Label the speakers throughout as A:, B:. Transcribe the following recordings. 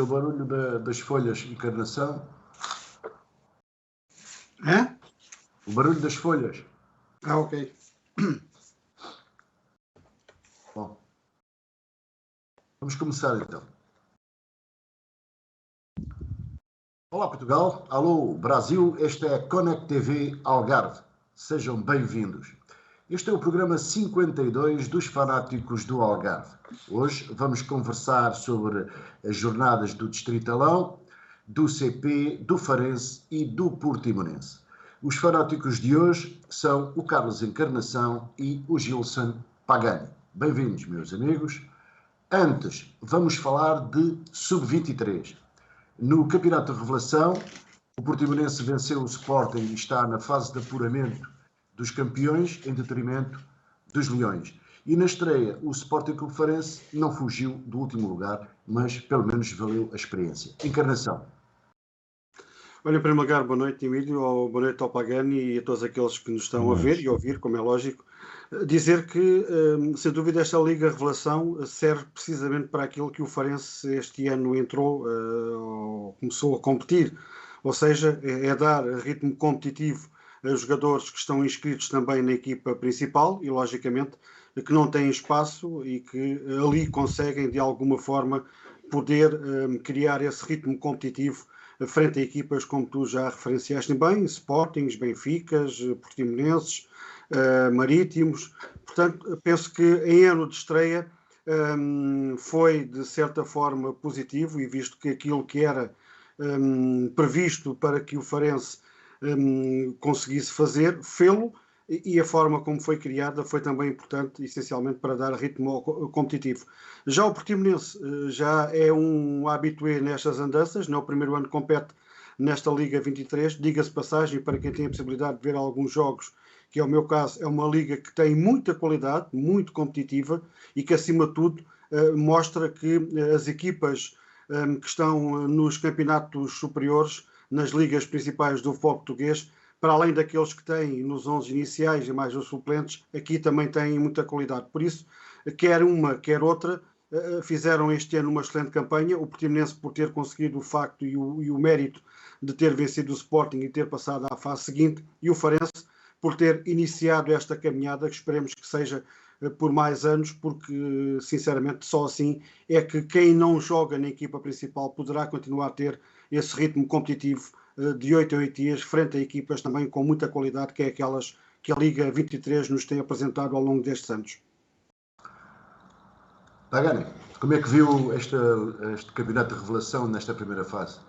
A: o barulho das folhas, Encarnação.
B: É?
A: O barulho das folhas.
B: Ah, ok.
A: Bom, vamos começar então. Olá Portugal, alô Brasil, este é Connect TV Algarve. Sejam bem-vindos. Este é o programa 52 dos fanáticos do Algarve. Hoje vamos conversar sobre as jornadas do Distritalão, do CP, do Farense e do Portimonense. Os fanáticos de hoje são o Carlos Encarnação e o Gilson Pagani. Bem-vindos, meus amigos. Antes, vamos falar de Sub-23. No Campeonato de Revelação, o Portimonense venceu o Sporting e está na fase de apuramento dos campeões em detrimento dos Leões. E na estreia, o Sporting Clube Farense não fugiu do último lugar, mas pelo menos valeu a experiência. Encarnação.
B: Olha, em primeiro lugar, boa noite, Emílio, boa noite ao Pagani e a todos aqueles que nos estão a ver e a ouvir, como é lógico. Dizer que, sem dúvida, esta Liga Revelação serve precisamente para aquilo que o Farense este ano entrou, começou a competir, ou seja, é dar ritmo competitivo a jogadores que estão inscritos também na equipa principal e, logicamente, que não têm espaço e que ali conseguem, de alguma forma, poder criar esse ritmo competitivo frente a equipas como tu já referenciaste bem, Sportings, Benficas, Portimonenses, Marítimos. Portanto, penso que em ano de estreia foi de certa forma positivo e visto que aquilo que era previsto para que o Farense conseguisse fazer, fê-lo, e a forma como foi criada foi também importante, essencialmente para dar ritmo competitivo. Já o Portimonense já é um habitué nestas andanças, não é o primeiro ano que compete nesta Liga 23, diga-se passagem, para quem tem a possibilidade de ver alguns jogos, que é o meu caso, é uma liga que tem muita qualidade, muito competitiva e que, acima de tudo, mostra que as equipas que estão nos campeonatos superiores, nas ligas principais do futebol português, para além daqueles que têm nos 11 iniciais e mais os suplentes, aqui também têm muita qualidade. Por isso, quer uma, quer outra, fizeram este ano uma excelente campanha. O Portimonense por ter conseguido o facto e o mérito de ter vencido o Sporting e ter passado à fase seguinte, e o Farense por ter iniciado esta caminhada, que esperemos que seja por mais anos, porque, sinceramente, só assim é que quem não joga na equipa principal poderá continuar a ter esse ritmo competitivo de 8 a 8 dias, frente a equipas também com muita qualidade, que é aquelas que a Liga 23 nos tem apresentado ao longo destes anos.
A: Pagani, como é que viu este campeonato de revelação nesta primeira fase?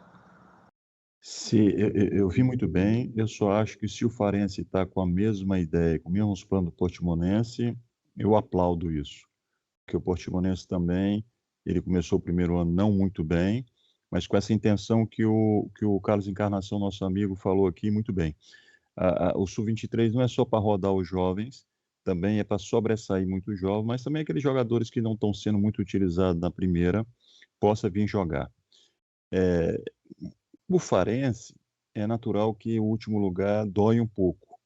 C: Sim, eu vi muito bem. Eu só acho que se o Farense está com a mesma ideia, com o mesmo plano do Portimonense, eu aplaudo isso. Porque o Portimonense também, ele começou o primeiro ano não muito bem, mas com essa intenção que o Carlos Encarnação, nosso amigo, falou aqui muito bem. O Sub-23 não é só para rodar os jovens, também é para sobressair muito jovens, mas também aqueles jogadores que não estão sendo muito utilizados na primeira, possa vir jogar. O Farense, é natural que o último lugar dói um pouco.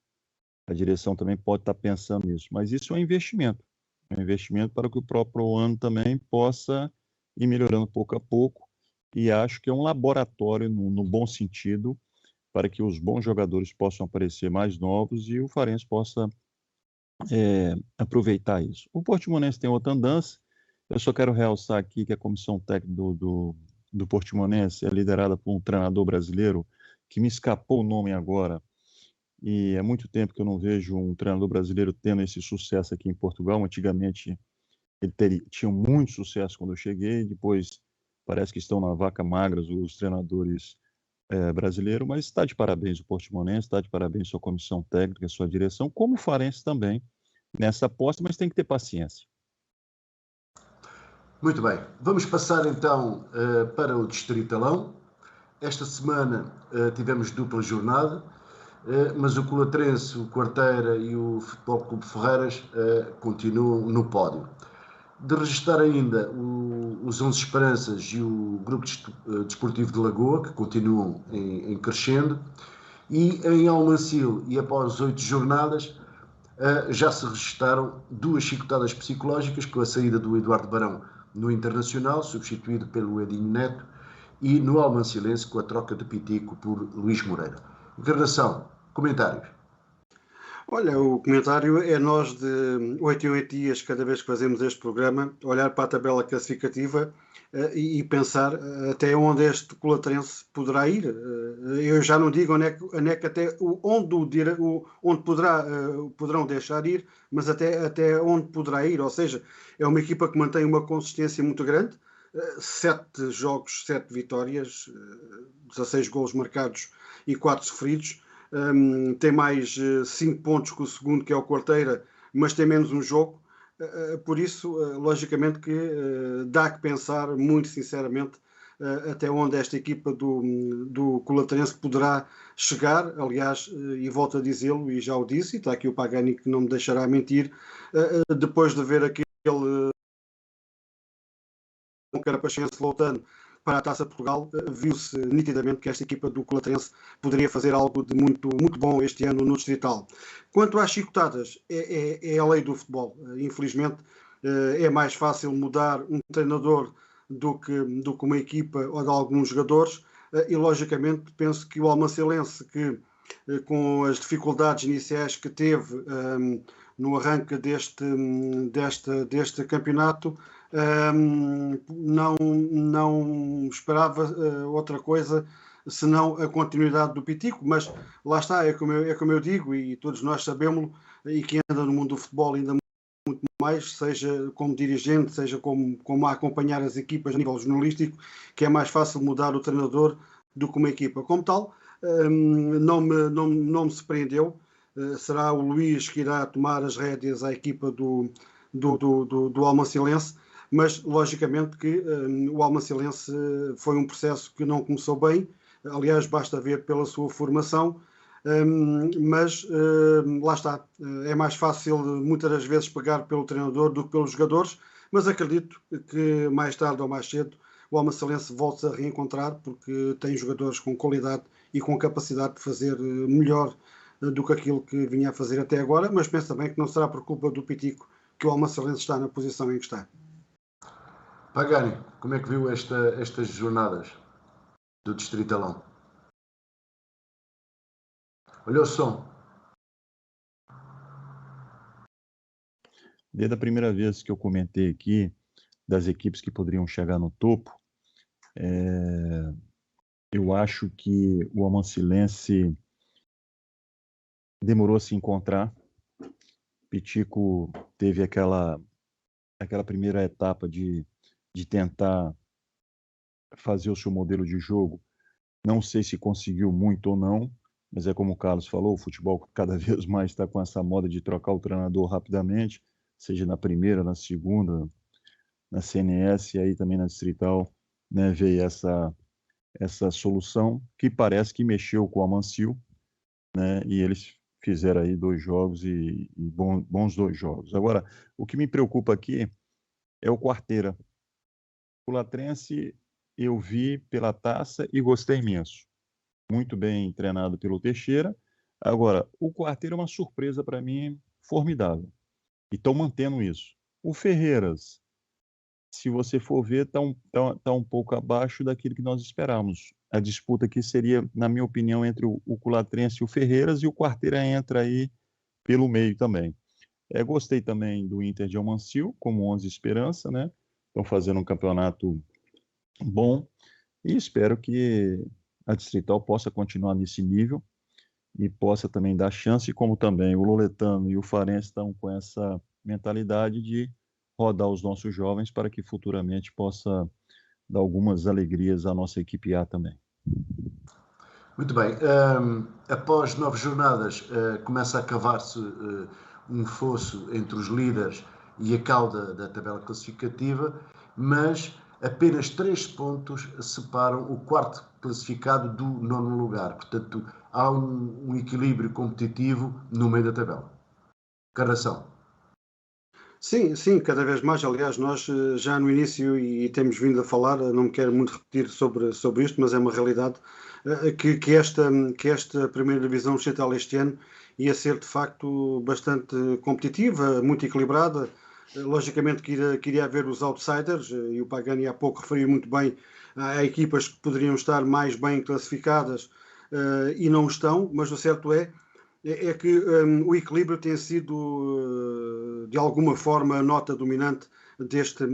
C: A direção também pode estar pensando nisso, mas isso é um investimento. É um investimento para que o próprio ano também possa ir melhorando pouco a pouco, e acho que é um laboratório, no bom sentido, para que os bons jogadores possam aparecer mais novos e o Farense possa aproveitar isso. O Portimonense tem outra andança. Eu só quero realçar aqui que a comissão técnica do Portimonense é liderada por um treinador brasileiro que me escapou o nome agora, e há muito tempo que eu não vejo um treinador brasileiro tendo esse sucesso aqui em Portugal. Antigamente ele tinha muito sucesso quando eu cheguei, depois parece que estão na vaca magra os treinadores brasileiros, mas está de parabéns o Portimonense, está de parabéns sua comissão técnica, sua direção, como o Farense também, nessa aposta, mas tem que ter paciência.
A: Muito bem, vamos passar então para o Distritalão. Esta semana tivemos dupla jornada, mas o Colatrense, o Quarteira e o Futebol Clube Ferreiras continuam no pódio. De registrar ainda os 11 Esperanças e o Grupo Desportivo de Lagoa, que continuam em crescendo, e em Almancil, e após 8 jornadas, já se registaram 2 chicotadas psicológicas, com a saída do Eduardo Barão no Internacional, substituído pelo Edinho Neto, e no Almansilense com a troca de Pitico por Luís Moreira. Encarnação, comentários.
B: Olha, o comentário é nós de 8 em 8 dias, cada vez que fazemos este programa, olhar para a tabela classificativa e pensar até onde este Colaterense poderá ir. Eu já não digo onde é que até onde poderão deixar ir, mas até onde poderá ir. Ou seja, é uma equipa que mantém uma consistência muito grande, 7 jogos, 7 vitórias, 16 golos marcados e 4 sofridos. Tem mais 5 pontos que o segundo, que é o Quarteira, mas tem menos um jogo. Por isso, logicamente que dá que pensar, muito sinceramente, até onde esta equipa do Colaterense poderá chegar. Aliás, e volto a dizê-lo, e já o disse, e está aqui o Pagani que não me deixará mentir, depois de ver aquele Carapachense voltando para a Taça Portugal, viu-se nitidamente que esta equipa do Colaterense poderia fazer algo de muito, muito bom este ano no Distrital. Quanto às chicotadas, é a lei do futebol. Infelizmente, é mais fácil mudar um treinador do que uma equipa ou de alguns jogadores, e logicamente penso que o Almancelense, que com as dificuldades iniciais que teve no arranque deste campeonato, não esperava outra coisa senão a continuidade do Pitico, mas lá está, é como eu digo, e todos nós sabemos, e quem anda no mundo do futebol ainda muito mais, seja como dirigente, seja como a acompanhar as equipas a nível jornalístico, que é mais fácil mudar o treinador do que uma equipa. Como tal, não me surpreendeu. Será o Luís que irá tomar as rédeas à equipa do Almansilense, mas logicamente que o Almansilense foi um processo que não começou bem. Aliás, basta ver pela sua formação, mas lá está, é mais fácil muitas das vezes pegar pelo treinador do que pelos jogadores, mas acredito que mais tarde ou mais cedo o Almansilense volte-se a reencontrar, porque tem jogadores com qualidade e com capacidade de fazer melhor do que aquilo que vinha a fazer até agora, mas penso também que não será por culpa do Pitico que o Almansilense está na posição em que está.
A: Pagani, como é que viu estas jornadas do Distritalão? Olha o som.
C: Desde a primeira vez que eu comentei aqui das equipes que poderiam chegar no topo, eu acho que o Almansilense demorou a se encontrar. Pitico teve aquela primeira etapa de tentar fazer o seu modelo de jogo. Não sei se conseguiu muito ou não, mas é como o Carlos falou, o futebol cada vez mais está com essa moda de trocar o treinador rapidamente, seja na primeira, na segunda, na CNS e aí também na Distrital, né, veio essa solução que parece que mexeu com o Amancio, né, e eles fizeram aí 2 jogos e bons 2 jogos. Agora, o que me preocupa aqui é o Quarteira. O Latrense eu vi pela taça e gostei imenso. Muito bem treinado pelo Teixeira. Agora, o Quarteira é uma surpresa para mim formidável. E estão mantendo isso. O Ferreiras, se você for ver, está um pouco abaixo daquilo que nós esperávamos. A disputa aqui seria, na minha opinião, entre o Culatrense e o Ferreiras, e o Quarteira entra aí pelo meio também. Gostei também do Inter de Almancio, como 11 Esperança, né? Estão fazendo um campeonato bom e espero que a Distrital possa continuar nesse nível e possa também dar chance, como também o Loletano e o Farense estão com essa mentalidade de rodar os nossos jovens para que futuramente possa dar algumas alegrias à nossa equipe A também.
A: Muito bem. Após 9 jornadas, começa a cavar-se um fosso entre os líderes e a cauda da tabela classificativa, mas apenas 3 pontos separam o quarto classificado do 9º lugar. Portanto, há um equilíbrio competitivo no meio da tabela. Encarnação.
B: Sim, cada vez mais. Aliás, nós já no início, e temos vindo a falar, não me quero muito repetir sobre isto, mas é uma realidade, que esta primeira divisão distrital este ano ia ser de facto bastante competitiva, muito equilibrada. logicamente que iria haver os outsiders, e o Pagani há pouco referiu muito bem a equipas que poderiam estar mais bem classificadas e não estão, mas o certo é que o equilíbrio tem sido, de alguma forma, a nota dominante deste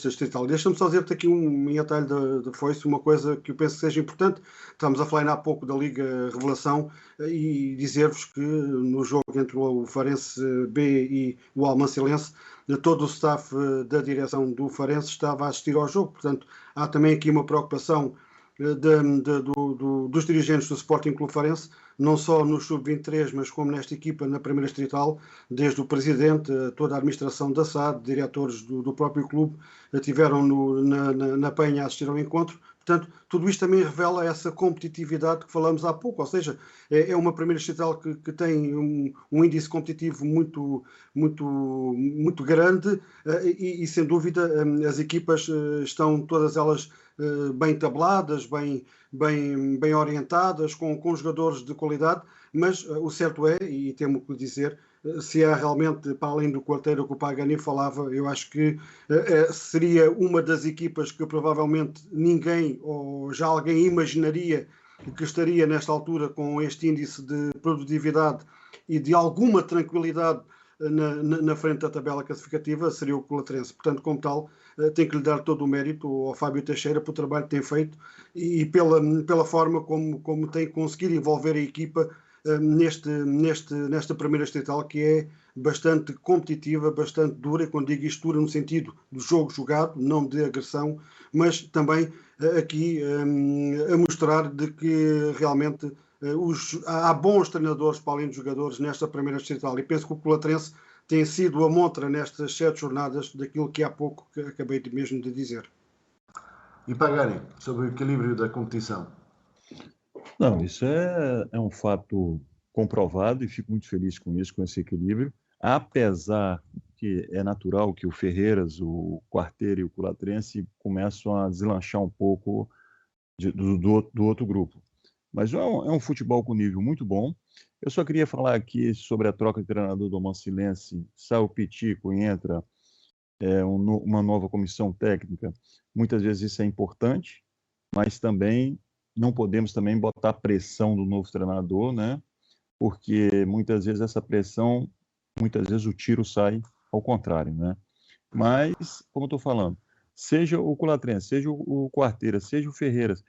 B: distrital. Deixa-me só dizer-te aqui um atalho de foice, uma coisa que eu penso que seja importante. Estamos a falar ainda há pouco da Liga Revelação e dizer-vos que no jogo entre o Farense B e o Almansilense, todo o staff da direção do Farense estava a assistir ao jogo. Portanto, há também aqui uma preocupação dos dirigentes do Sporting Clube Farense, não só no Sub-23, mas como nesta equipa na primeira distrital, desde o presidente, toda a administração da SAD, diretores do próprio clube, estiveram na Penha a assistir ao encontro. Portanto, tudo isto também revela essa competitividade que falamos há pouco, ou seja, é uma primeira distrital que tem um índice competitivo muito grande e, sem dúvida, as equipas estão todas elas bem tabeladas, bem orientadas, com jogadores de qualidade, mas o certo é, e temo que dizer, se há realmente, para além do quarteiro que o Pagani falava, eu acho que seria uma das equipas que provavelmente ninguém ou já alguém imaginaria que estaria nesta altura com este índice de produtividade e de alguma tranquilidade na frente da tabela classificativa, seria o Colatrense. Portanto, como tal, tem que lhe dar todo o mérito ao Fábio Teixeira pelo trabalho que tem feito e pela forma como tem conseguido envolver a equipa nesta primeira distrital, que é bastante competitiva, bastante dura, e quando digo isto dura no sentido do jogo jogado, não de agressão, mas também aqui a mostrar de que realmente há bons treinadores para além dos jogadores nesta primeira distrital, e penso que o Colatrense tem sido a montra nestas 7 jornadas daquilo que há pouco que acabei mesmo de dizer.
A: E Pagani, sobre o equilíbrio da competição?
C: Não, isso é um fato comprovado e fico muito feliz com isso, com esse equilíbrio, apesar que é natural que o Ferreiras, o Quarteiro e o Colatrense começam a deslanchar um pouco do outro grupo. Mas é um futebol com nível muito bom. Eu só queria falar aqui sobre a troca de treinador do Almansilense. Sai o Pitico e entra uma nova comissão técnica. Muitas vezes isso é importante, mas também não podemos também botar pressão do novo treinador, né? Porque muitas vezes essa pressão, muitas vezes o tiro sai ao contrário, né? Mas, como eu estou falando, seja o Colatrense, seja o Quarteira, seja o Ferreiras,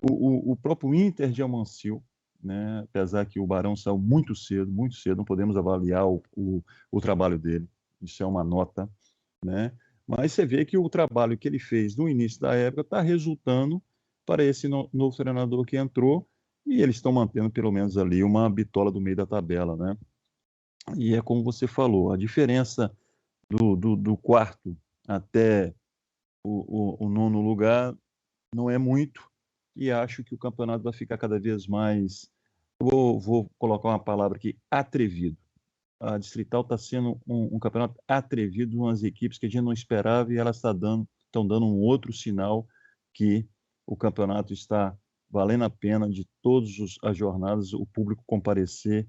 C: o próprio Inter de Almancil, né? Apesar que o Barão saiu muito cedo, não podemos avaliar o trabalho dele, isso é uma nota, né? Mas você vê que o trabalho que ele fez no início da época está resultando para esse novo treinador que entrou, e eles estão mantendo pelo menos ali uma bitola do meio da tabela, né? E é como você falou, a diferença do quarto até o nono lugar não é muito, e acho que o campeonato vai ficar cada vez mais, vou colocar uma palavra aqui, atrevido. A Distrital está sendo um campeonato atrevido, umas equipes que a gente não esperava, e elas estão dando um outro sinal que o campeonato está valendo a pena de todas as jornadas, o público comparecer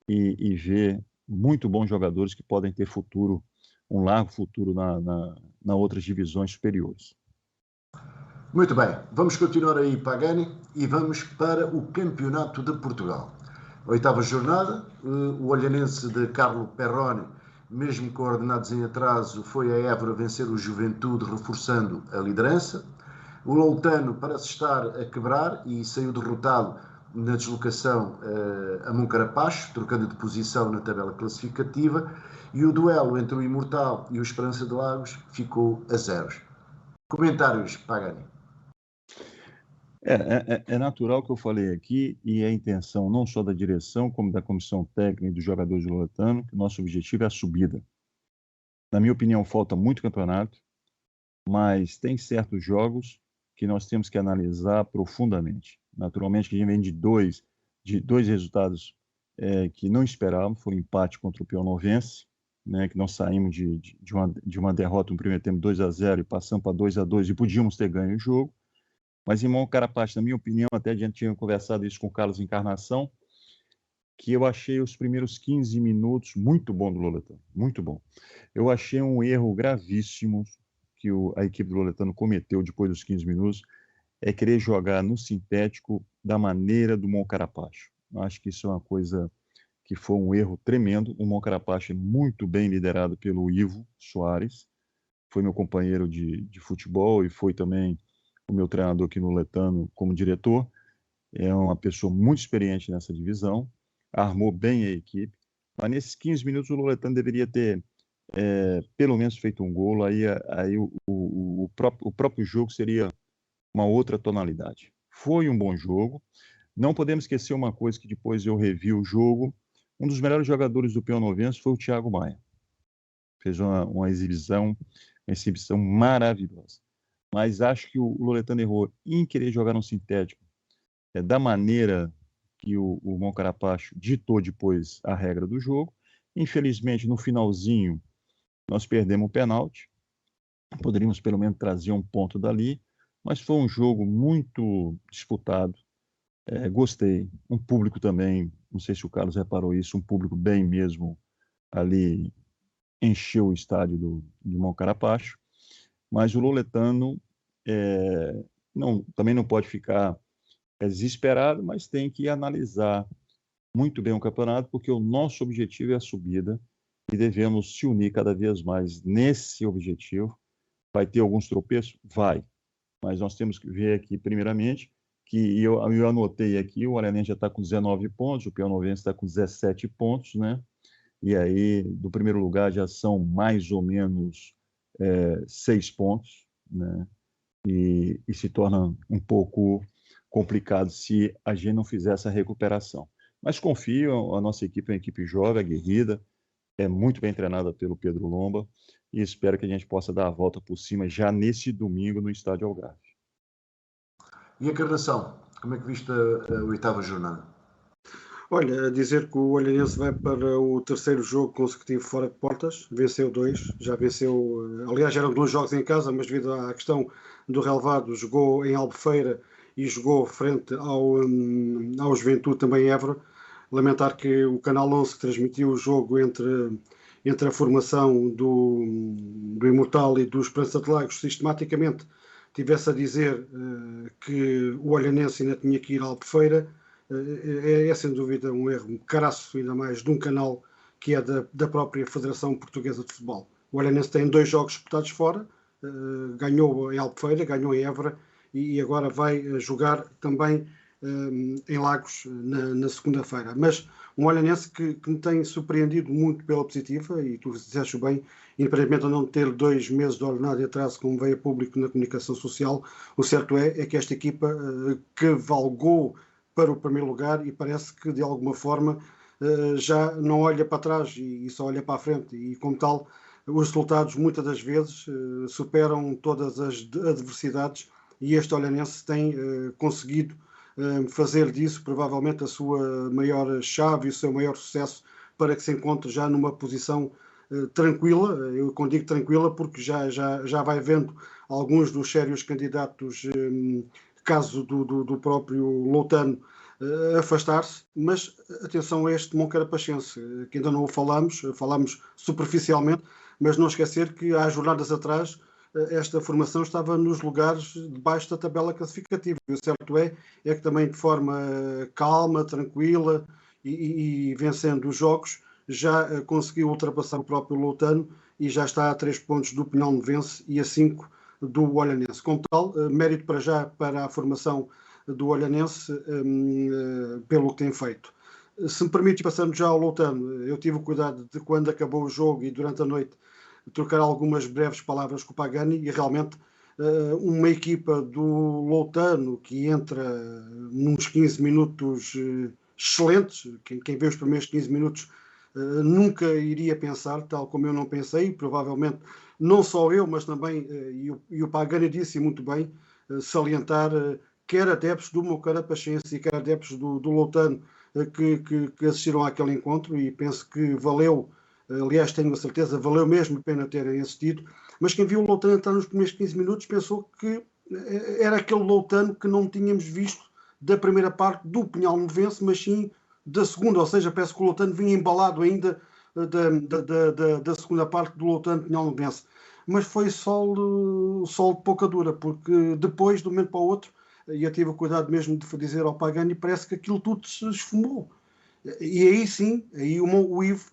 C: e ver muito bons jogadores que podem ter futuro, um largo futuro na outras divisões superiores.
A: Muito bem, vamos continuar aí, Pagani, e vamos para o Campeonato de Portugal. Oitava jornada, o olhanense de Carlo Perrone, mesmo com ordenados em atraso, foi a Évora vencer o Juventude, reforçando a liderança. O Loutano parece estar a quebrar e saiu derrotado na deslocação a Moncarapaz, trocando de posição na tabela classificativa, e o duelo entre o Imortal e o Esperança de Lagos ficou a 0. Comentários, Pagani.
C: É natural que eu falei aqui, e a intenção não só da direção, como da comissão técnica e dos jogadores do Loutano, que o nosso objetivo é a subida. Na minha opinião, falta muito campeonato, mas tem certos jogos que nós temos que analisar profundamente. Naturalmente, que a gente vem de dois resultados que não esperávamos, foi um empate contra o Pionovense, né, que nós saímos de uma derrota no primeiro tempo 2-0 e passamos para 2-2 e podíamos ter ganho o jogo. Mas em Moncarapaz, na minha opinião, até a gente tinha conversado isso com o Carlos Encarnação, que eu achei os primeiros 15 minutos muito bom do Loletano, muito bom. Eu achei um erro gravíssimo que a equipe do Loletano cometeu depois dos 15 minutos, é querer jogar no sintético da maneira do Moncarapaccio. Acho que isso é uma coisa que foi um erro tremendo. O Moncarapaccio é muito bem liderado pelo Ivo Soares, foi meu companheiro de futebol e foi também o meu treinador aqui no Loletano como diretor. É uma pessoa muito experiente nessa divisão, armou bem a equipe, mas nesses 15 minutos o Loletano deveria ter pelo menos feito um gol, aí o próprio jogo seria uma outra tonalidade. Foi um bom jogo. Não podemos esquecer uma coisa que depois eu revi o jogo. Um dos melhores jogadores do Peonovense foi o Thiago Maia. Fez uma exibição maravilhosa. Mas acho que o Loletano errou em querer jogar no sintético da maneira que o Moncarapaccio ditou depois a regra do jogo. Infelizmente, no finalzinho, nós perdemos o pênalti. Poderíamos pelo menos trazer um ponto dali, mas foi um jogo muito disputado. Gostei. Um público também, não sei se o Carlos reparou isso, um público bem mesmo ali encheu o estádio de Moncarapaccio, mas o Loletano também não pode ficar desesperado, mas tem que analisar muito bem o campeonato, porque o nosso objetivo é a subida e devemos se unir cada vez mais nesse objetivo. Vai ter alguns tropeços? Vai. Mas nós temos que ver aqui, primeiramente, que eu anotei aqui, o Olhanense já está com 19 pontos, o Peonovense está com 17 pontos, né? E aí, do primeiro lugar, já são mais ou menos 6 pontos, né? E se torna um pouco complicado se a gente não fizer essa recuperação. Mas confio, a nossa equipe é uma equipe jovem, aguerrida, é muito bem treinada pelo Pedro Lomba, e espero que a gente possa dar a volta por cima já nesse domingo no Estádio Algarve.
A: E a Encarnação, como é que viste a oitava jornada?
B: Olha, a dizer que o Olhanense vai para o terceiro jogo consecutivo fora de portas, venceu 2, já venceu, aliás eram 2 jogos em casa, mas devido à questão do relevado, jogou em Albufeira e jogou frente ao Juventude, também em Évora. Lamentar que o Canal 11 que transmitiu o jogo entre a formação do Imortal e do Esperança de Lagos sistematicamente tivesse a dizer que o Olhanense ainda tinha que ir à Albufeira. É sem dúvida um erro caraço, ainda mais de um canal que é da própria Federação Portuguesa de Futebol. O Olhanense tem 2 jogos disputados fora, ganhou em Albufeira, ganhou em Évora e agora vai jogar também em Lagos na segunda-feira. Mas um Olhanense que me tem surpreendido muito pela positiva, e tu disseste bem, independentemente de não ter 2 meses de ordenado de atraso, como veio a público na comunicação social, o certo é que esta equipa cavalgou para o primeiro lugar e parece que de alguma forma já não olha para trás e só olha para a frente, e como tal os resultados muitas das vezes superam todas as adversidades, e este Olhanense tem conseguido fazer disso provavelmente a sua maior chave e o seu maior sucesso, para que se encontre já numa posição tranquila. Eu quando digo tranquila porque já vai vendo alguns dos sérios candidatos, caso do próprio Loutano, afastar-se, mas atenção a este Moncarapachense, que ainda não o falamos superficialmente, mas não esquecer que há jornadas atrás esta formação estava nos lugares de baixo da tabela classificativa. O certo é que também de forma calma, tranquila e vencendo os jogos, já conseguiu ultrapassar o próprio Loutano e já está a 3 pontos do Peonovense e a 5 do Olhanense. Como tal, mérito para já para a formação do Olhanense pelo que tem feito. Se me permite, passando já ao Loutano, eu tive o cuidado de, quando acabou o jogo e durante a noite, trocar algumas breves palavras com o Pagani, e realmente uma equipa do Loutano que entra nos 15 minutos excelentes, quem vê os primeiros 15 minutos nunca iria pensar, tal como eu não pensei, provavelmente não só eu, mas também, e o Pagani disse muito bem, salientar quer adeptos do Moncarapachense e quer adeptos do Loutano que assistiram àquele encontro, e penso que valeu. Aliás, tenho a certeza, valeu mesmo a pena terem assistido, mas quem viu o Loutano entrar nos primeiros 15 minutos pensou que era aquele Loutano que não tínhamos visto da primeira parte do Peonovense, mas sim da segunda, ou seja, parece que o Loutano vinha embalado ainda da segunda parte do Loutano Pinhal-Novense. Mas foi sol de pouca dura, porque depois, de um momento para o outro, e eu tive o cuidado mesmo de dizer ao Pagani, parece que aquilo tudo se esfumou. E aí sim, aí o Ivo,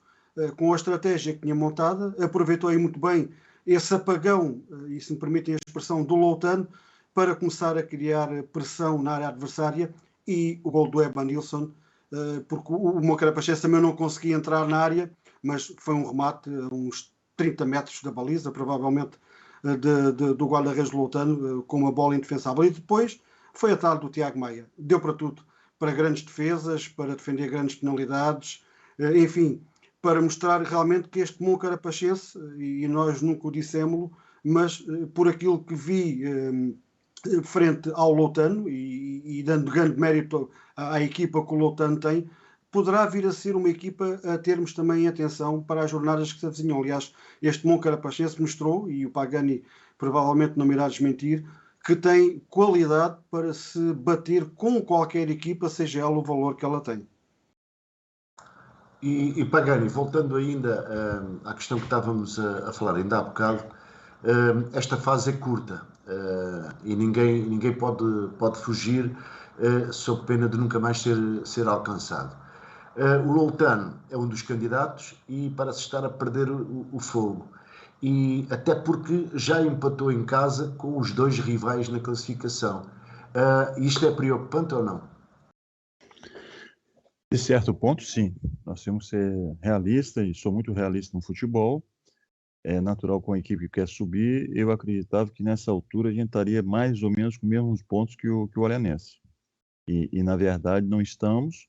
B: com a estratégia que tinha montada, aproveitou aí muito bem esse apagão, e se me permitem a expressão, do Loutano, para começar a criar pressão na área adversária, e o gol do Evanilson, porque o Moncarapachense também não conseguia entrar na área, mas foi um remate a uns 30 metros da baliza, provavelmente do guarda-redes do Loutano, com uma bola indefensável. E depois foi atrás do Tiago Maia. Deu para tudo. Para grandes defesas, para defender grandes penalidades, enfim, para mostrar realmente que este Moncarapachense, e nós nunca o dissemos, mas por aquilo que vi frente ao Loutano, e dando grande mérito à equipa que o Loutano tem, poderá vir a ser uma equipa a termos também atenção para as jornadas que se avizinham. Aliás, este Moncarapachense mostrou, e o Pagani provavelmente não me irá desmentir, que tem qualidade para se bater com qualquer equipa, seja ela o valor que ela tem.
A: E Pagani, voltando ainda à questão que estávamos a falar ainda há bocado, esta fase é curta e ninguém pode fugir sob pena de nunca mais ser alcançado. O Loutano é um dos candidatos e parece estar a perder o fogo. E até porque já empatou em casa com os dois rivais na classificação. Isto é preocupante ou não?
C: De certo ponto, sim. Nós temos que ser realistas, e sou muito realista no futebol. É natural com a equipe que quer subir. Eu acreditava que nessa altura a gente estaria mais ou menos com os mesmos pontos que o Olhanense. E na verdade não estamos.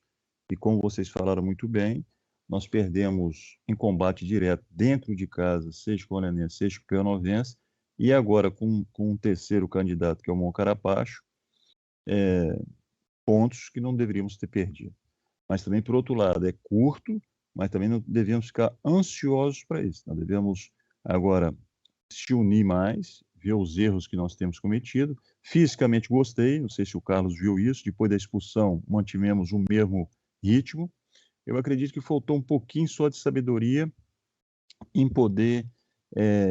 C: E como vocês falaram muito bem, nós perdemos em combate direto dentro de casa, seja com o Olhanense, seja com o Piaunovense, e agora com um terceiro candidato, que é o Moncarapachense, pontos que não deveríamos ter perdido. Mas também, por outro lado, é curto, mas também não devemos ficar ansiosos para isso. Nós devemos agora se unir mais, ver os erros que nós temos cometido. Fisicamente gostei, não sei se o Carlos viu isso, depois da expulsão mantivemos o mesmo ritmo. Eu acredito que faltou um pouquinho só de sabedoria em poder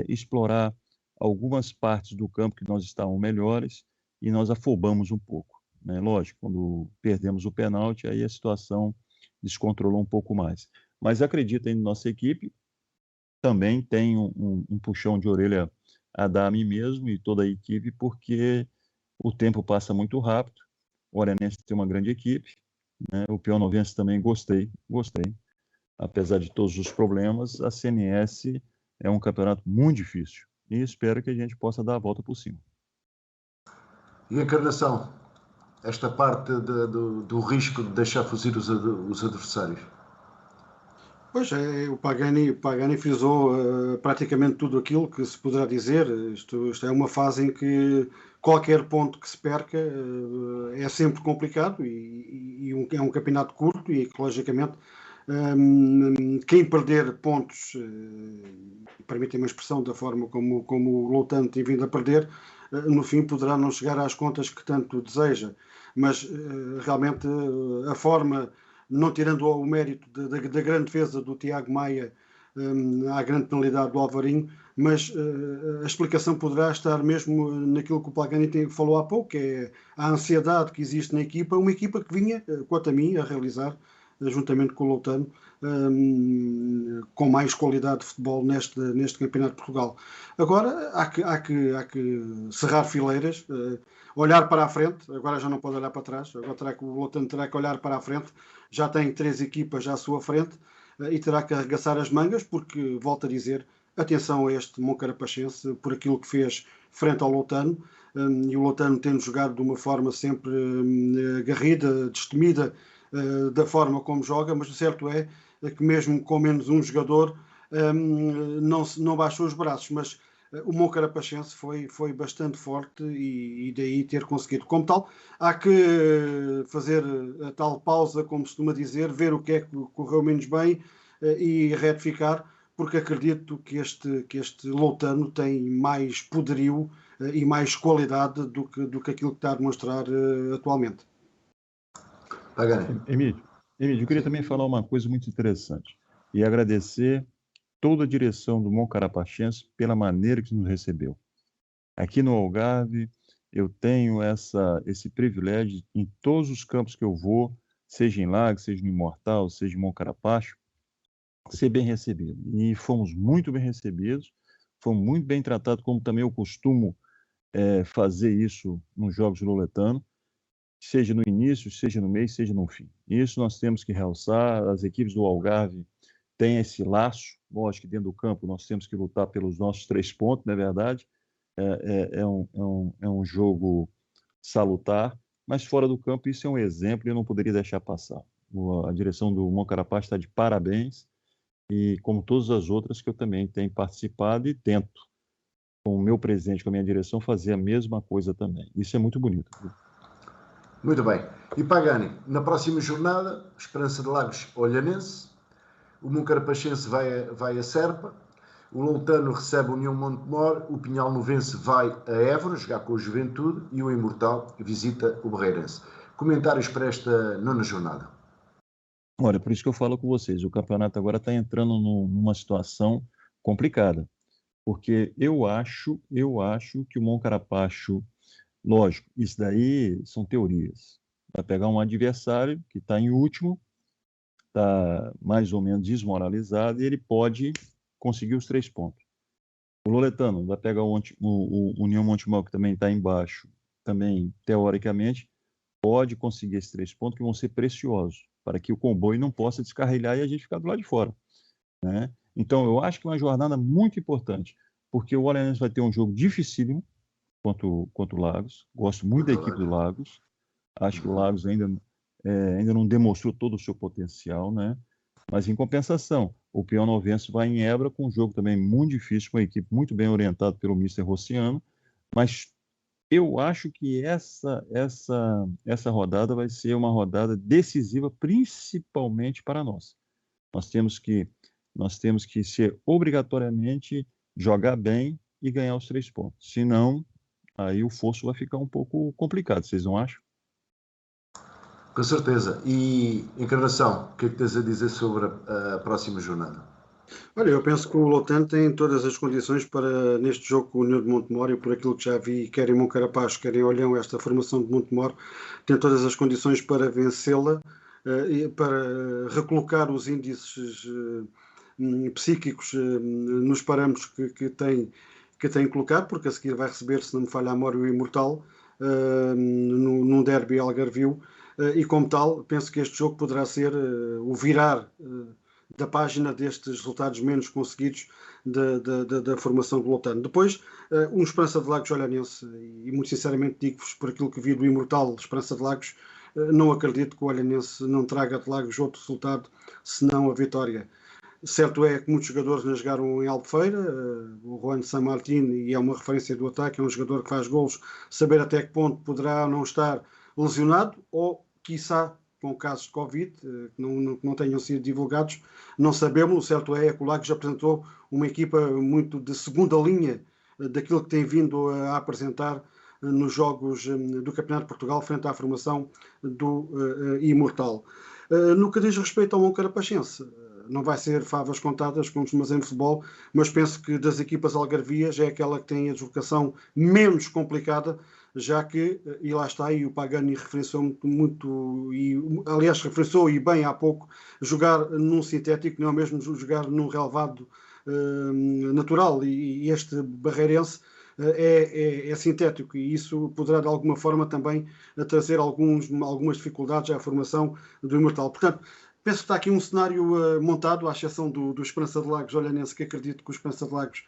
C: explorar algumas partes do campo que nós estávamos melhores e nós afobamos um pouco. Né? Lógico, quando perdemos o pênalti, aí a situação descontrolou um pouco mais. Mas acredito em nossa equipe, também tem um puxão de orelha a dar a mim mesmo e toda a equipe, porque o tempo passa muito rápido, o Olhanense tem uma grande equipe, né? O Piaunovense também gostei. Apesar de todos os problemas, a CNS é um campeonato muito difícil e espero que a gente possa dar a volta por cima.
A: E a Encarnação, esta parte do risco de deixar fugir os adversários?
B: Pois é, o Pagani frisou praticamente tudo aquilo que se poderá dizer. Isto é uma fase em que qualquer ponto que se perca é sempre complicado e é um campeonato curto e, logicamente, quem perder pontos, permitem-me a expressão da forma como o Loutano tem vindo a perder, no fim poderá não chegar às contas que tanto deseja. Mas realmente a forma, não tirando o mérito da grande defesa do Tiago Maia, à grande penalidade do Alvarinho, mas a explicação poderá estar mesmo naquilo que o Pagani falou há pouco, que é a ansiedade que existe na equipa, uma equipa que vinha, quanto a mim, a realizar, juntamente com o Loutano, com mais qualidade de futebol neste Campeonato de Portugal. Agora há que cerrar fileiras, olhar para a frente. Agora já não pode olhar para trás, agora o Loutano terá que olhar para a frente, já tem 3 equipas à sua frente e terá que arregaçar as mangas, porque, volto a dizer, atenção a este Moncarapachense por aquilo que fez frente ao Loutano, e o Loutano tendo jogado de uma forma sempre aguerrida, destemida, da forma como joga, mas o certo é que mesmo com menos um jogador não baixou os braços, mas o Moncarapachense foi bastante forte e daí ter conseguido. Como tal, há que fazer a tal pausa, como se costuma dizer, ver o que é que correu menos bem e retificar, porque acredito que este Loutano tem mais poderio e mais qualidade do que aquilo que está a demonstrar atualmente.
C: Emílio, Emílio, eu queria também falar uma coisa muito interessante e agradecer toda a direção do Moncarapachense pela maneira que nos recebeu. Aqui no Algarve, eu tenho esse privilégio em todos os campos que eu vou, seja em Lagos, seja no Imortal, seja em Moncaраpacho, ser bem recebido. E fomos muito bem recebidos, fomos muito bem tratados, como também eu costumo fazer isso nos Jogos Luletano, seja no início, seja no meio, seja no fim. Isso nós temos que realçar, as equipes do Algarve têm esse laço, lógico que dentro do campo nós temos que lutar pelos nossos 3 pontos, não é verdade? É um jogo salutar, mas fora do campo isso é um exemplo e eu não poderia deixar passar. A direção do Moncarapaz está de parabéns e como todas as outras que eu também tenho participado e tento, com o meu presidente, com a minha direção, fazer a mesma coisa também. Isso é muito bonito.
A: Muito bem. E Pagani, na próxima jornada, Esperança de Lagos Olhanense, o Moncarapachense vai a Serpa, o Loutano recebe a União Montemor, o Pinhal Novense vai a Évora jogar com o Juventude e o Imortal visita o Barreirense. Comentários para esta nona jornada.
C: Olha, por isso que eu falo com vocês, o campeonato agora está entrando numa situação complicada, porque eu acho que o Moncaраpacho, lógico, isso daí são teorias, vai pegar um adversário que está em último, está mais ou menos desmoralizado e ele pode conseguir os 3 pontos. O Loletano vai pegar o União Montemor, que também está embaixo, também, teoricamente, pode conseguir esses 3 pontos que vão ser preciosos, para que o comboio não possa descarrilhar e a gente ficar do lado de fora, né? Então, eu acho que é uma jornada muito importante, porque o Olhanense vai ter um jogo dificílimo contra o Lagos. Gosto muito da equipe do Lagos. Acho que o Lagos ainda não demonstrou todo o seu potencial, né? Mas, em compensação, o Pinhal Novense vai em Évora com um jogo também muito difícil, com uma equipe muito bem orientada pelo Mister Rossiano, mas eu acho que essa rodada vai ser uma rodada decisiva, principalmente para nós. Nós temos que ser obrigatoriamente jogar bem e ganhar os 3 pontos. Senão, aí o fosso vai ficar um pouco complicado, vocês não acham?
A: Com certeza. E, Encarnação, o que é que tens a dizer sobre a próxima jornada?
B: Olha, eu penso que o Loutano tem todas as condições para, neste jogo com o União de Montemor, e por aquilo que já vi, quer em Moncarapaz, quer em Olhão, esta formação de Montemor, tem todas as condições para vencê-la e para recolocar os índices psíquicos nos parâmetros que tem colocado, porque a seguir vai receber, se não me falha a memória, o Imortal, num derby algarvio, e como tal, penso que este jogo poderá ser o virar da página destes resultados menos conseguidos da formação do Loutano. Depois, um Esperança de Lagos Olhanense, e muito sinceramente digo-vos, por aquilo que vi do Imortal Esperança de Lagos, não acredito que o Olhanense não traga de Lagos outro resultado senão a vitória. Certo é que muitos jogadores não jogaram em Albufeira, o Juan San Martín, e é uma referência do ataque, é um jogador que faz golos, saber até que ponto poderá não estar lesionado, ou, quiçá, com casos de Covid, que não tenham sido divulgados, não sabemos. O certo é que o Lagos apresentou uma equipa muito de segunda linha daquilo que tem vindo a apresentar nos jogos do Campeonato de Portugal frente à formação do Imortal. No que diz respeito ao Moncarapachense, não vai ser favas contadas, como se em futebol, mas penso que das equipas algarvias é aquela que tem a deslocação menos complicada, já que, e lá está, e o Pagani referenciou muito, e aliás referenciou e bem há pouco, jogar num sintético não é mesmo jogar num relevado natural, e este Barreirense é sintético, e isso poderá de alguma forma também trazer algumas dificuldades à formação do Imortal. Portanto, penso que está aqui um cenário montado, à exceção do Esperança de Lagos Olhanense, que acredito que o Esperança de Lagos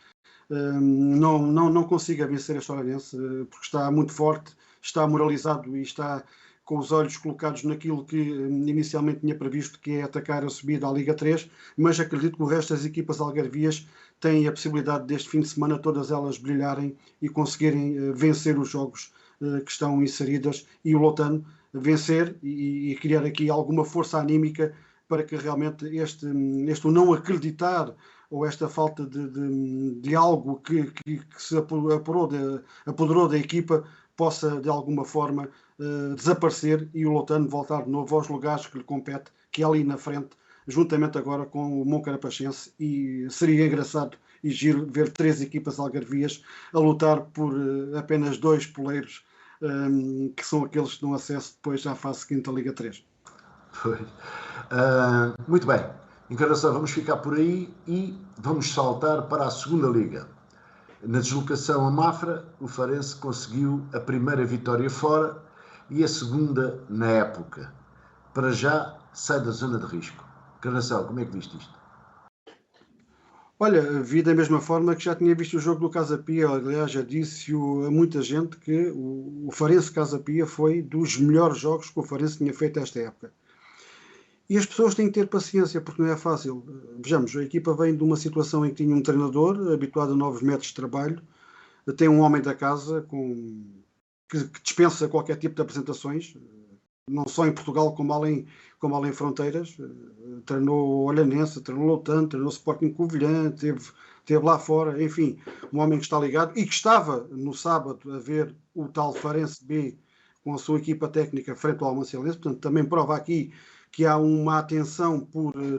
B: não consiga vencer este Olhanense, porque está muito forte, está moralizado e está com os olhos colocados naquilo que inicialmente tinha previsto, que é atacar a subida à Liga 3, mas acredito que o resto das equipas algarvias têm a possibilidade deste fim de semana todas elas brilharem e conseguirem vencer os jogos que estão inseridas, e o Loutano vencer e criar aqui alguma força anímica para que realmente este não acreditar, ou esta falta de algo que se apoderou da equipa, possa de alguma forma desaparecer e o Loutano voltar de novo aos lugares que lhe compete, que é ali na frente, juntamente agora com o Moncarapachense, e seria engraçado e giro ver 3 equipas algarvias a lutar por apenas 2 poleiros, que são aqueles que dão acesso depois à fase seguinte da Liga 3.
A: Muito bem, Encarnação, vamos ficar por aí e vamos saltar para a segunda Liga. Na deslocação a Mafra, o Farense conseguiu a primeira vitória fora e a segunda na época. Para já, sai da zona de risco. Encarnação, como é que viste isto?
B: Olha, vi da mesma forma que já tinha visto o jogo do Casa Pia. Aliás, já disse a muita gente que o Farense Casa Pia foi dos melhores jogos que o Farense tinha feito esta época. E as pessoas têm que ter paciência, porque não é fácil. Vejamos, a equipa vem de uma situação em que tinha um treinador habituado a novos métodos de trabalho, tem um homem da casa que dispensa qualquer tipo de apresentações, não só em Portugal como além fronteiras. Treinou o Olhanense, treinou o Loutano, treinou o Sporting Covilhã, esteve lá fora, enfim, um homem que está ligado e que estava no sábado a ver o tal Farense B com a sua equipa técnica frente ao Almancelense. Portanto, também prova aqui que há uma atenção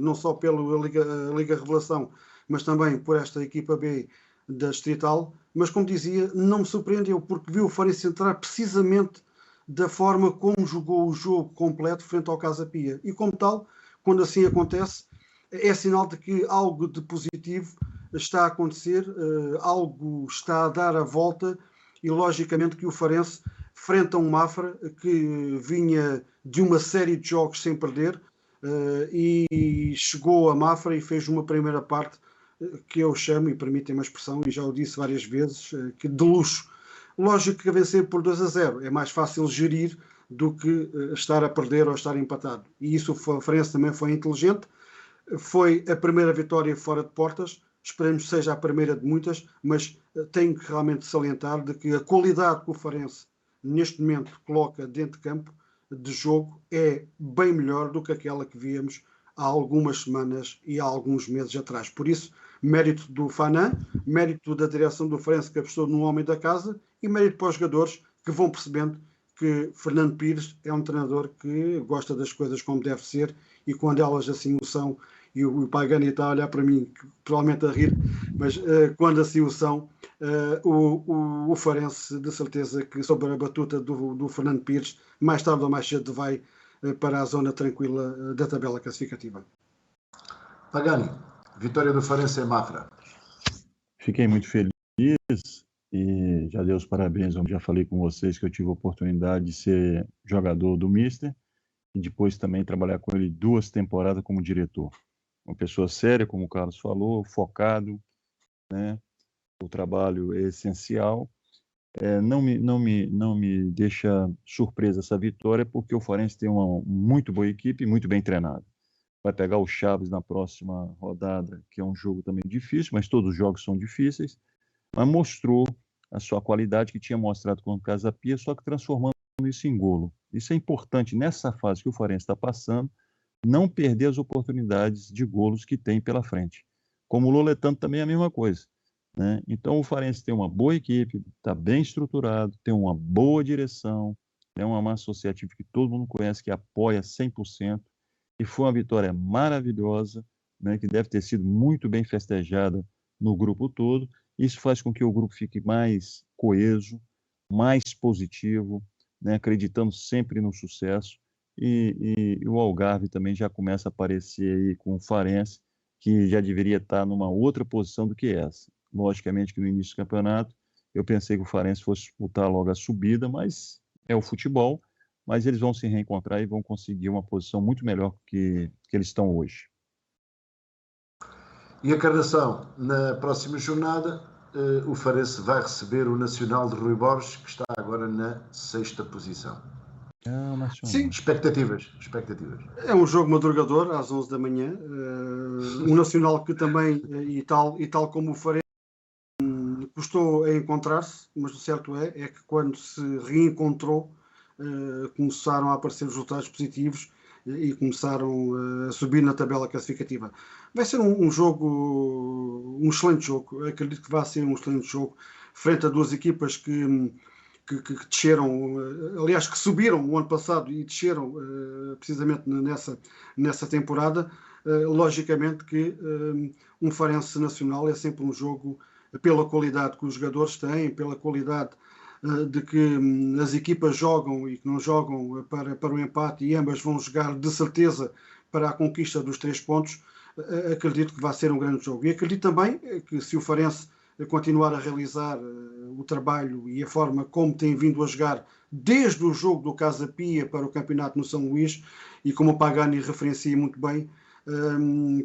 B: não só pela Liga Revelação, mas também por esta equipa B da Distrital. Mas, como dizia, não me surpreendeu, porque vi o Farense entrar precisamente da forma como jogou o jogo completo frente ao Casa Pia. E, como tal, quando assim acontece, é sinal de que algo de positivo está a acontecer, algo está a dar a volta, e logicamente que o Farense, frente a um Mafra que vinha de uma série de jogos sem perder, e chegou a Mafra e fez uma primeira parte que eu chamo, e permitem-me a expressão, e já o disse várias vezes, que de luxo. Lógico que a vencer por 2-0 é mais fácil gerir do que estar a perder ou estar empatado. E isso o Farense também foi inteligente. Foi a primeira vitória fora de portas. Esperemos que seja a primeira de muitas, mas tenho que realmente salientar de que a qualidade que o Farense neste momento coloca dentro de campo de jogo é bem melhor do que aquela que víamos há algumas semanas e há alguns meses atrás. Por isso, mérito do Fanan, mérito da direção do Farense que apostou no homem da casa e mérito para os jogadores que vão percebendo que Fernando Pires é um treinador que gosta das coisas como deve ser, e quando elas assim o são, e o Pagani está a olhar para mim, provavelmente a rir, mas quando assim o são, o Farense, de certeza que sobre a batuta do Fernando Pires, mais tarde ou mais cedo vai para a zona tranquila da tabela classificativa.
A: Pagani, vitória do Farense em Mafra.
C: Fiquei muito feliz e já dei os parabéns. Eu já falei com vocês que eu tive a oportunidade de ser jogador do Mister e depois também trabalhar com ele 2 temporadas como diretor. Uma pessoa séria, como o Carlos falou, focado, né? O trabalho é essencial. Não me deixa surpresa essa vitória, porque o Farense tem uma muito boa equipe, muito bem treinado. Vai pegar o Chaves na próxima rodada, que é um jogo também difícil, mas todos os jogos são difíceis, mas mostrou a sua qualidade que tinha mostrado com o Casa Pia, só que transformando isso em golo. Isso é importante nessa fase que o Farense está passando, não perder as oportunidades de golos que tem pela frente. Como o Loletano também é a mesma coisa, né? Então o Farense tem uma boa equipe, está bem estruturado, tem uma boa direção, é uma massa associativa que todo mundo conhece, que apoia 100%, e foi uma vitória maravilhosa, né, que deve ter sido muito bem festejada no grupo todo. Isso faz com que o grupo fique mais coeso, mais positivo, né, acreditando sempre no sucesso. E o Algarve também já começa a aparecer aí com o Farense, que já deveria estar numa outra posição do que essa. Logicamente que no início do campeonato eu pensei que o Farense fosse disputar logo a subida, mas é o futebol, mas eles vão se reencontrar e vão conseguir uma posição muito melhor que eles estão hoje.
A: E a Encarnação, na próxima jornada, o Farense vai receber o Nacional de Rui Borges, que está agora na 6ª posição. Sim, expectativas.
B: É um jogo madrugador, às 11 da manhã. Um Nacional que também, e tal como o Farense, custou a encontrar-se, mas o certo é que quando se reencontrou, começaram a aparecer resultados positivos e começaram a subir na tabela classificativa. Vai ser um jogo, um excelente jogo. Acredito que vai ser um excelente jogo frente a 2 equipas que que desceram, aliás, que subiram o ano passado e desceram precisamente nessa temporada, logicamente que um Farense Nacional é sempre um jogo pela qualidade que os jogadores têm, pela qualidade de que as equipas jogam e que não jogam para o empate, e ambas vão jogar de certeza para a conquista dos 3 pontos. Acredito que vai ser um grande jogo. E acredito também que, se o Farense continuar a realizar o trabalho e a forma como tem vindo a jogar desde o jogo do Casa Pia para o campeonato no São Luís, e como o Pagani referencia muito bem,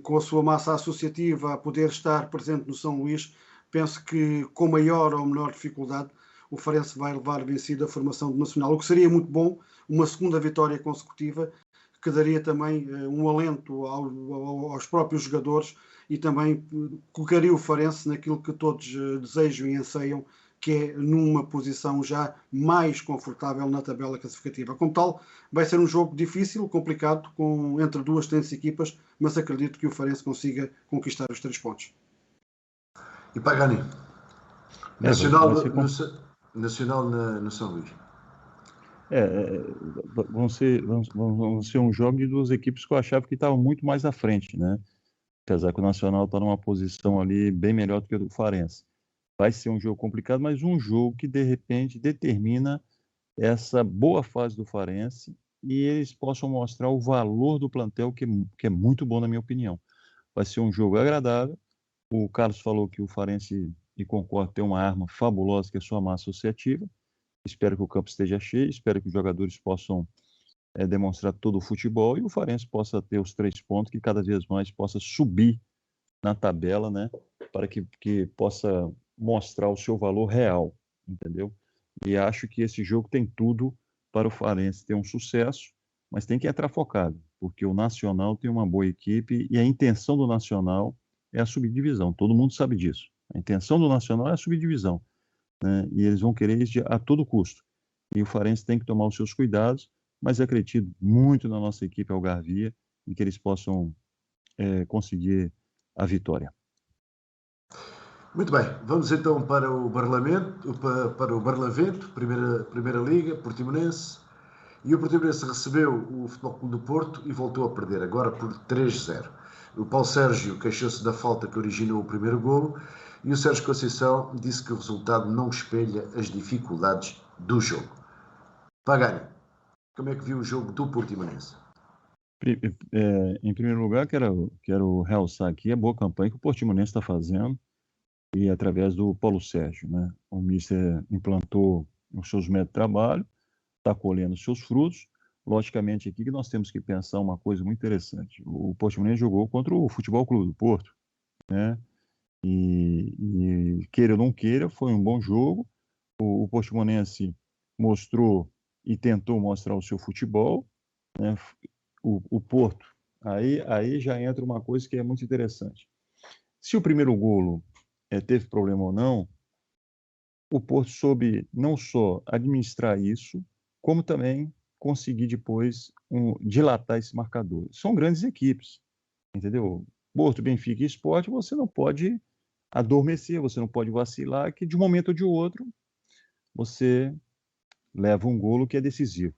B: com a sua massa associativa a poder estar presente no São Luís, penso que com maior ou menor dificuldade o Farense vai levar vencido a formação do Nacional, o que seria muito bom, uma segunda vitória consecutiva, que daria também um alento aos próprios jogadores e também colocaria o Farense naquilo que todos desejam e anseiam, que é numa posição já mais confortável na tabela classificativa. Como tal, vai ser um jogo difícil, complicado, entre duas excelentes equipas, mas acredito que o Farense consiga conquistar os 3 pontos.
A: E Pagani? Nacional no São Luís.
C: Vão ser um jogo de duas equipes que eu achava que estavam muito mais à frente, né? Apesar que o Nacional está numa posição ali bem melhor do que a do Farense. Vai ser um jogo complicado, mas um jogo que, de repente, determina essa boa fase do Farense e eles possam mostrar o valor do plantel, que é muito bom, na minha opinião. Vai ser um jogo agradável. O Carlos falou que o Farense, e concordo, tem uma arma fabulosa, que é a sua massa associativa. Espero que o campo esteja cheio, espero que os jogadores possam demonstrar todo o futebol e o Farense possa ter os 3 pontos, que cada vez mais possa subir na tabela, né, para que possa mostrar o seu valor real, entendeu? E acho que esse jogo tem tudo para o Farense ter um sucesso, mas tem que entrar focado, porque o Nacional tem uma boa equipe e a intenção do Nacional é a subdivisão, todo mundo sabe disso. A intenção do Nacional é a subdivisão, né? E eles vão querer isso a todo custo. E o Farense tem que tomar os seus cuidados, mas acredito muito na nossa equipe Algarvia e que eles possam conseguir a vitória.
A: Muito bem, vamos então para o Barlavento, primeira Liga, Portimonense. E o Portimonense recebeu o Futebol Clube do Porto e voltou a perder, agora por 3-0. O Paulo Sérgio queixou-se da falta que originou o primeiro golo e o Sérgio Conceição disse que o resultado não espelha as dificuldades do jogo. Pagani, como é que viu o jogo do Portimonense?
C: Em primeiro lugar, quero realçar aqui a boa campanha que o Portimonense está fazendo, e através do Paulo Sérgio, né? O Mister implantou os seus métodos de trabalho, está colhendo os seus frutos. Logicamente, aqui que nós temos que pensar uma coisa muito interessante. O Portimonense jogou contra o Futebol Clube do Porto, né? E queira ou não queira, foi um bom jogo. O Portimonense mostrou e tentou mostrar o seu futebol, né? O Porto, aí já entra uma coisa que é muito interessante. Se o primeiro golo teve problema ou não, o Porto soube não só administrar isso, como também conseguir depois dilatar esse marcador. São grandes equipes, entendeu? Porto, Benfica e Sport, você não pode adormecer, você não pode vacilar, que de um momento ou de outro você leva um golo que é decisivo.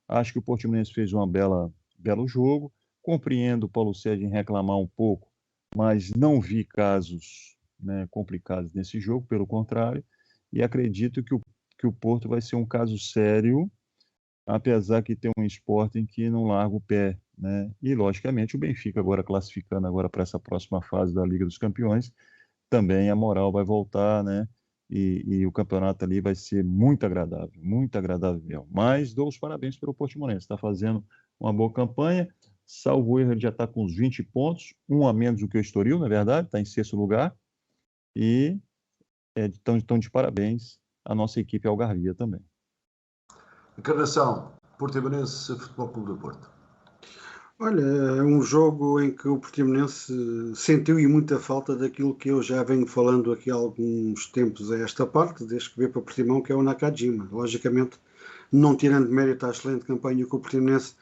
C: Acho que o Portimonense fez belo jogo. Compreendo o Paulo Sérgio em reclamar um pouco, mas não vi casos, né, complicados nesse jogo, pelo contrário, e acredito que o Porto vai ser um caso sério, apesar que tem um Sporting que não larga o pé, né? E logicamente o Benfica agora classificando agora para essa próxima fase da Liga dos Campeões, também a moral vai voltar, né? E o campeonato ali vai ser muito agradável mesmo. Mas dou os parabéns pelo Portimonense, está fazendo uma boa campanha. Salvo erro, ele já está com uns 20 pontos, um a menos do que o Estoril, na verdade, está em 6º lugar. E estão de parabéns a nossa equipe Algarvia também.
A: Encarnação, Portimonense, Futebol Clube do Porto.
B: Olha, é um jogo em que o Portimonense sentiu e muita falta daquilo que eu já venho falando aqui há alguns tempos a esta parte, desde que veio para Portimão, que é o Nakajima. Logicamente, não tirando mérito à excelente campanha que o Portimonense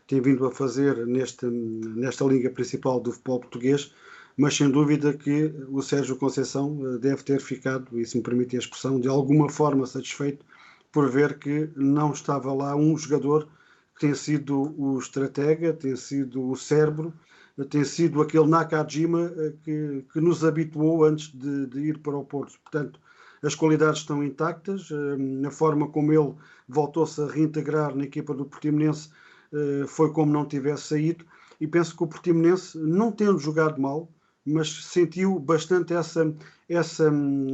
B: tem vindo a fazer nesta liga principal do futebol português, mas sem dúvida que o Sérgio Conceição deve ter ficado, e se me permite a expressão, de alguma forma satisfeito por ver que não estava lá um jogador que tem sido o estratega, tem sido o cérebro, tem sido aquele Nakajima que nos habituou antes de ir para o Porto. Portanto, as qualidades estão intactas, a forma como ele voltou-se a reintegrar na equipa do Portimonense foi como não tivesse saído, e penso que o Portimonense, não tendo jogado mal, mas sentiu bastante essa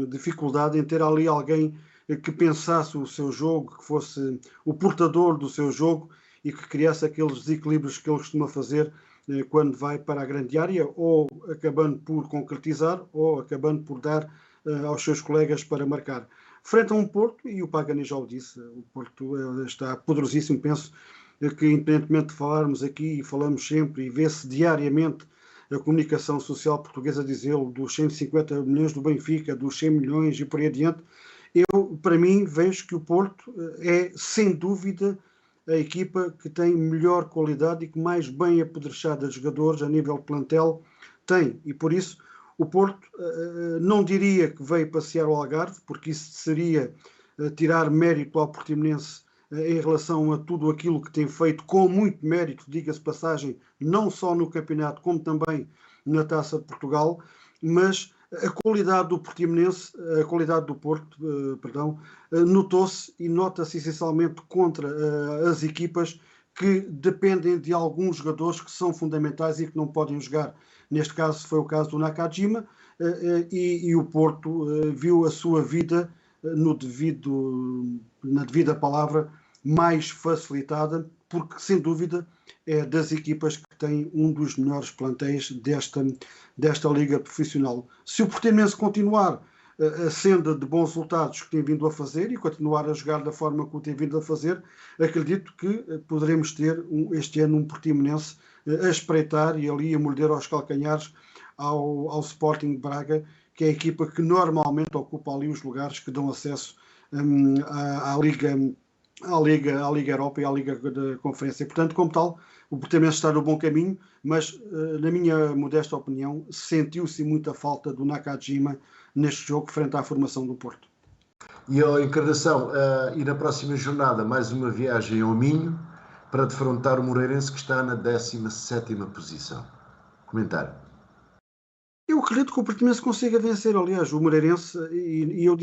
B: dificuldade em ter ali alguém que pensasse o seu jogo, que fosse o portador do seu jogo e que criasse aqueles desequilíbrios que ele costuma fazer quando vai para a grande área, ou acabando por concretizar, ou acabando por dar aos seus colegas para marcar. Frente a um Porto, e o Pagani já o disse, o Porto está poderosíssimo, penso que independentemente de falarmos aqui, e falamos sempre, e vê-se diariamente a comunicação social portuguesa dizê-lo, dos 150 milhões do Benfica, dos 100 milhões e por aí adiante, eu, para mim, vejo que o Porto é, sem dúvida, a equipa que tem melhor qualidade e que mais bem apedrechada de jogadores a nível plantel tem. E por isso o Porto não diria que veio passear o Algarve, porque isso seria tirar mérito ao Portimonense em relação a tudo aquilo que tem feito com muito mérito, diga-se passagem, não só no campeonato como também na Taça de Portugal, mas a qualidade do Portimonense, a qualidade do Porto, notou-se e nota-se essencialmente contra as equipas que dependem de alguns jogadores que são fundamentais e que não podem jogar. Neste caso foi o caso do Nakajima, e o Porto viu a sua vida na devida palavra mais facilitada, porque sem dúvida é das equipas que têm um dos melhores plantéis desta liga profissional. Se o Portimonense continuar a senda de bons resultados que tem vindo a fazer e continuar a jogar da forma que o tem vindo a fazer, acredito que poderemos ter este ano um Portimonense a espreitar e ali a morder aos calcanhares ao Sporting de Braga, que é a equipa que normalmente ocupa ali os lugares que dão acesso à Liga Europa e à Liga da Conferência. Portanto, como tal, o Portimonense está no bom caminho, mas, na minha modesta opinião, sentiu-se muita falta do Nakajima neste jogo frente à formação do Porto.
A: E a Encarnação, e na próxima jornada, mais uma viagem ao Minho para defrontar o Moreirense, que está na 17ª posição. Comentário.
B: Eu acredito que o Portimonense consiga vencer, aliás, o Moreirense, e eu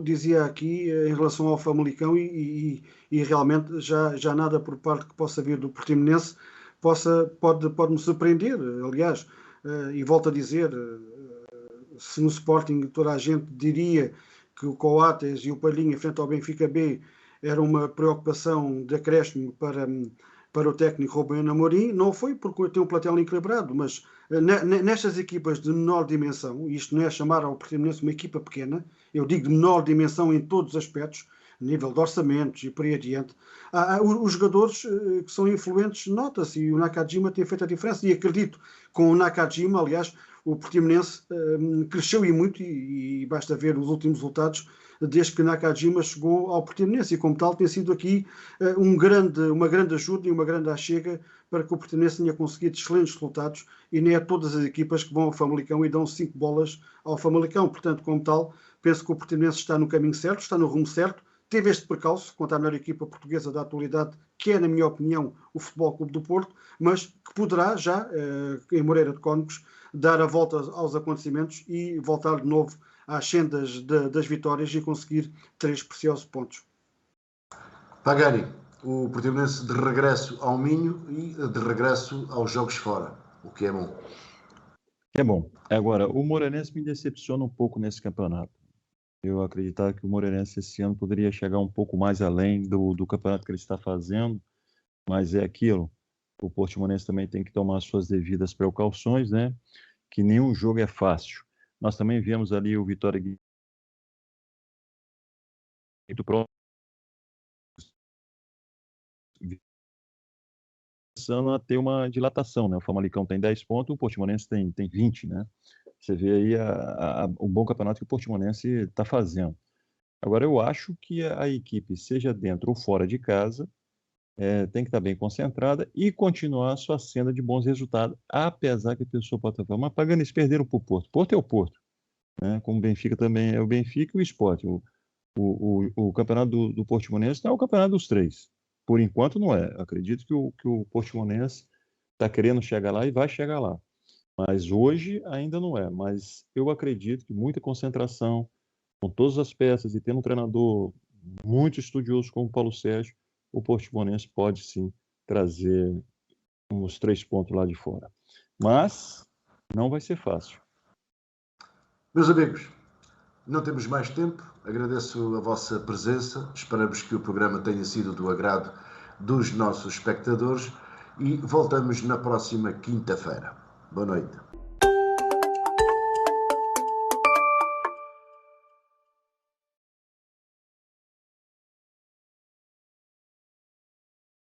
B: dizia aqui em relação ao Famalicão, e realmente já nada por parte que possa vir do Portimonense pode me surpreender, aliás, e volto a dizer, se no Sporting toda a gente diria que o Coates e o Palhinha frente ao Benfica B era uma preocupação de acréscimo para o técnico Ruben Amorim, não foi porque tem um plantel equilibrado, mas nestas equipas de menor dimensão, isto não é chamar ao Portimonense uma equipa pequena, eu digo de menor dimensão em todos os aspectos, nível de orçamentos e por aí adiante, os jogadores que são influentes nota-se, e o Nakajima tem feito a diferença, e acredito com o Nakajima, aliás, o Portimonense cresceu e muito, e basta ver os últimos resultados desde que Nakajima chegou ao Portimonense, e como tal tem sido aqui uma grande ajuda e uma grande achega para que o Portimonense tenha conseguido excelentes resultados, e nem é todas as equipas que vão ao Famalicão e dão 5 bolas ao Famalicão. Portanto, como tal, penso que o Portimonense está no caminho certo, está no rumo certo, teve este percalço contra a melhor equipa portuguesa da atualidade, que é, na minha opinião, o Futebol Clube do Porto, mas que poderá já, em Moreira de Cónegos, dar a volta aos acontecimentos e voltar de novo às sendas das vitórias e conseguir 3 preciosos pontos.
A: Pagani, o Portimonense de regresso ao Minho e de regresso aos jogos fora, o que é bom.
C: É bom. Agora, o Moreirense me decepciona um pouco nesse campeonato. Eu acreditava que o Moreirense esse ano poderia chegar um pouco mais além do campeonato que ele está fazendo, mas é aquilo. O Portimonense também tem que tomar suas devidas precauções, né? Que nenhum jogo é fácil. Nós também vemos ali o Vitória do próximo começando a ter uma dilatação, né? O Famalicão tem 10 pontos, o Portimonense tem 20, né? Você vê aí o bom campeonato que o Portimonense está fazendo. Agora, eu acho que a equipe, seja dentro ou fora de casa, tem que estar bem concentrada e continuar a sua senda de bons resultados, apesar que a pessoa pode estar falando, mas Pagani, eles perderam para o Porto. Porto é o Porto, né? Como o Benfica também é o Benfica e o Sport. O campeonato do Portimonense não é o campeonato dos três. Por enquanto não é. Acredito que o Portimonense está querendo chegar lá e vai chegar lá. Mas hoje ainda não é. Mas eu acredito que muita concentração, com todas as peças e tendo um treinador muito estudioso como o Paulo Sérgio, o Portimonense pode sim trazer uns 3 pontos lá de fora. Mas não vai ser fácil.
A: Meus amigos, não temos mais tempo. Agradeço a vossa presença. Esperamos que o programa tenha sido do agrado dos nossos espectadores e voltamos na próxima quinta-feira. Boa noite.